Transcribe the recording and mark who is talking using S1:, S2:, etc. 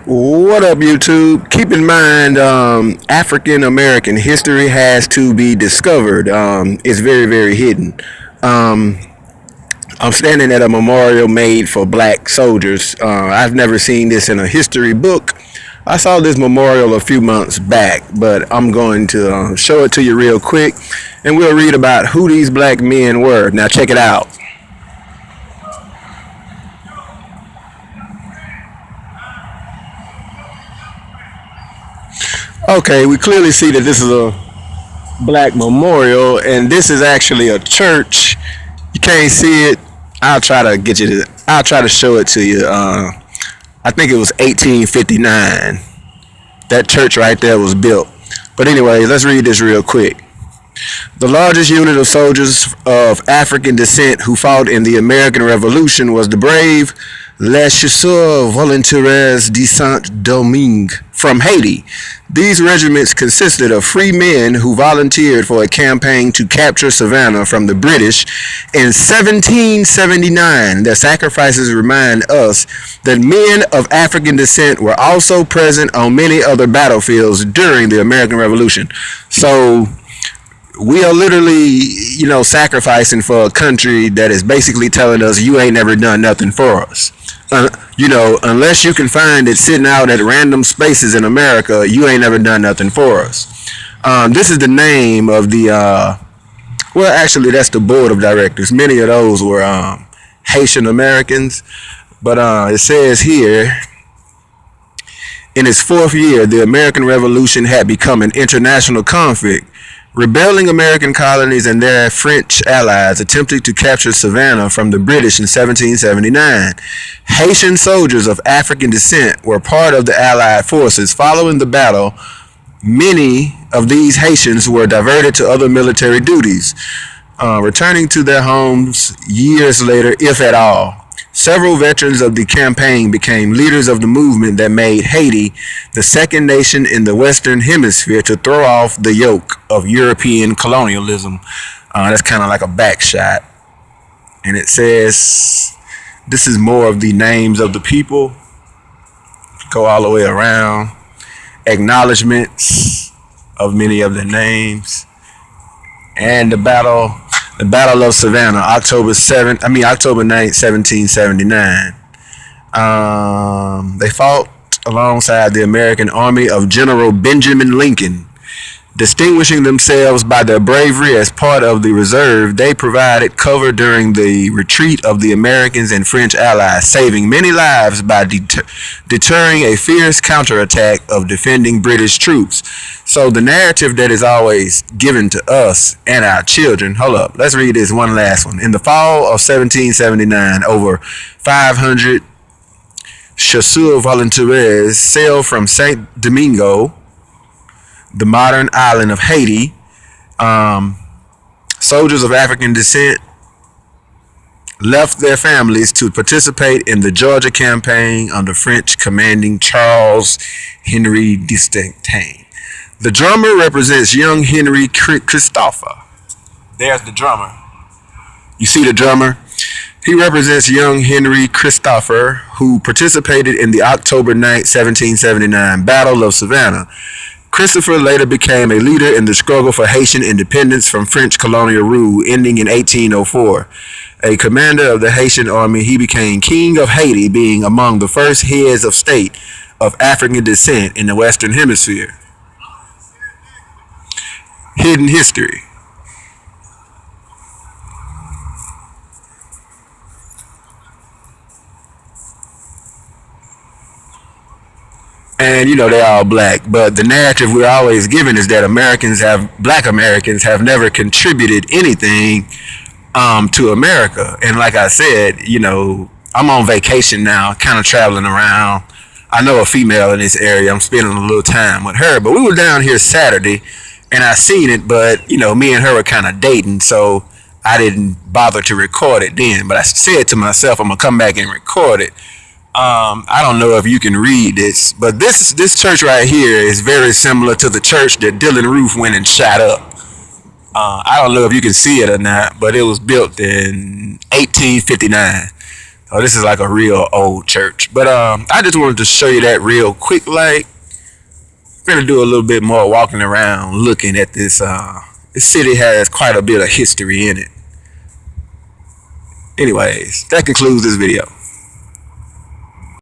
S1: What up, YouTube? Keep in mind, African American history has to be discovered. It's very, very hidden. Um, I'm standing at a memorial made for black soldiers. I've never seen this in a history book. I saw this memorial a few months back, but I'm going to show it to you real quick, and we'll read about who these black men were. Now, check it out. Okay, we clearly see that this is a black memorial, and this is actually a church. You can't see it. I'll try to get you to. I'll try to show it to you. I think it was 1859. That church right there was built. But anyway, let's read this real quick. The largest unit of soldiers of African descent who fought in the American Revolution was the brave Les Chasseurs Volontaires de Saint-Domingue from Haiti. These regiments consisted of free men who volunteered for a campaign to capture Savannah from the British in 1779. Their sacrifices remind us that men of African descent were also present on many other battlefields during the American Revolution. So we are literally, sacrificing for a country that is basically telling us you ain't never done nothing for us. Unless you can find it sitting out at random spaces in America, you ain't never done nothing for us. This is the name of the, well, actually, that's the board of directors. Many of those were Haitian Americans. But it says here, in its fourth year, the American Revolution had become an international conflict. Rebelling American colonies and their French allies attempted to capture Savannah from the British in 1779. Haitian soldiers of African descent were part of the Allied forces. Following the battle, many of these Haitians were diverted to other military duties, returning to their homes years later, if at all. Several veterans of the campaign became leaders of the movement that made Haiti the second nation in the Western Hemisphere to throw off the yoke of European colonialism. That's kind of like a back shot. And it says, this is more of the names of the people. Go all the way around. Acknowledgements of many of their names. And the Battle of Savannah, October 9th, 1779. They fought alongside the American army of General Benjamin Lincoln. Distinguishing themselves by their bravery as part of the reserve, they provided cover during the retreat of the Americans and French allies, saving many lives by deterring a fierce counterattack of defending British troops. So the narrative that is always given to us and our children, hold up, let's read this one last one. In the fall of 1779, over 500 chasseurs volontaires sailed from Saint Domingo, the modern island of Haiti. Soldiers of African descent left their families to participate in the Georgia campaign under French commanding Charles Henry d'Estaing. The drummer represents young Henry Christopher. There's the drummer. You see the drummer? He represents young Henry Christopher, who participated in the October 9th, 1779 Battle of Savannah. Christopher later became a leader in the struggle for Haitian independence from French colonial rule, ending in 1804. A commander of the Haitian army, he became King of Haiti, being among the first heads of state of African descent in the Western Hemisphere. Hidden history. And they're all black, but the narrative we're always given is that black Americans have never contributed anything to America. And like I said, I'm on vacation now, kind of traveling around. I know a female in this area. I'm spending a little time with her, but we were down here Saturday and I seen it, but me and her were kind of dating, so I didn't bother to record it then. But I said to myself, I'm gonna come back and record it. I don't know if you can read this, but this church right here is very similar to the church that Dylan Roof went and shot up. I don't know if you can see it or not, but it was built in 1859. Oh, this is like a real old church. But I just wanted to show you that real quick. Like, we're gonna do a little bit more walking around, looking at this. This city has quite a bit of history in it. Anyways, that concludes this video.